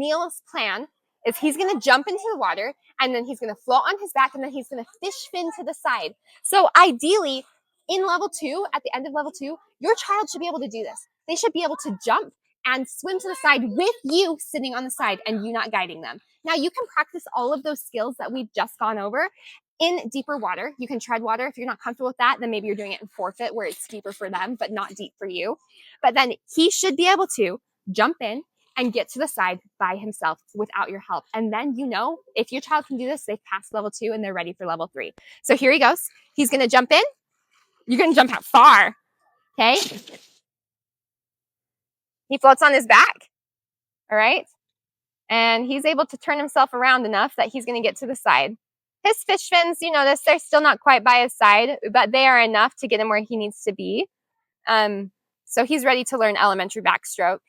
Neil's plan is he's going to jump into the water, and then he's going to float on his back, and then he's going to fish fin to the side. So ideally, in level 2, at the end of level 2, your child should be able to do this. They should be able to jump and swim to the side with you sitting on the side and you not guiding them. Now, you can practice all of those skills that we've just gone over in deeper water. You can tread water. If you're not comfortable with that, then maybe you're doing it in forfeit where it's deeper for them, but not deep for you. But then he should be able to jump in and get to the side by himself without your help. And then, you know, if your child can do this, they've passed level 2 and they're ready for level 3. So here he goes. He's going to jump in. You're going to jump out far. Okay. He floats on his back. All right. And he's able to turn himself around enough that he's going to get to the side. His fish fins, you notice, they're still not quite by his side, but they are enough to get him where he needs to be. So he's ready to learn elementary backstroke.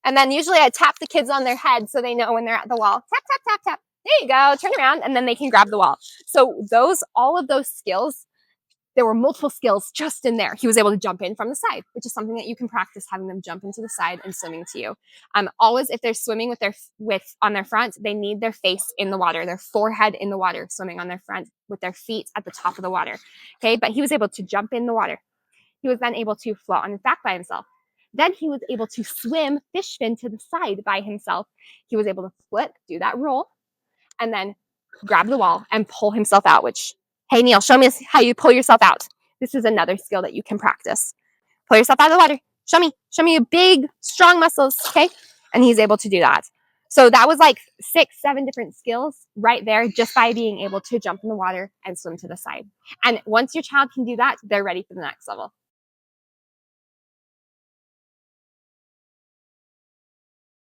And then usually I tap the kids on their head so they know when they're at the wall. Tap, tap, tap, tap. There you go. Turn around, and then they can grab the wall. So all of those skills, there were multiple skills just in there. He was able to jump in from the side, which is something that you can practice, having them jump into the side and swimming to you. Always, if they're swimming on their front, they need their face in the water, their forehead in the water, swimming on their front with their feet at the top of the water. Okay, but he was able to jump in the water. He was then able to float on his back by himself. Then he was able to swim fish fin to the side by himself. He was able to flip, do that roll, and then grab the wall and pull himself out, which, hey, Neil, show me how you pull yourself out. This is another skill that you can practice. Pull yourself out of the water. Show me your big, strong muscles, okay? And he's able to do that. So that was like 6, 7 different skills right there just by being able to jump in the water and swim to the side. And once your child can do that, they're ready for the next level.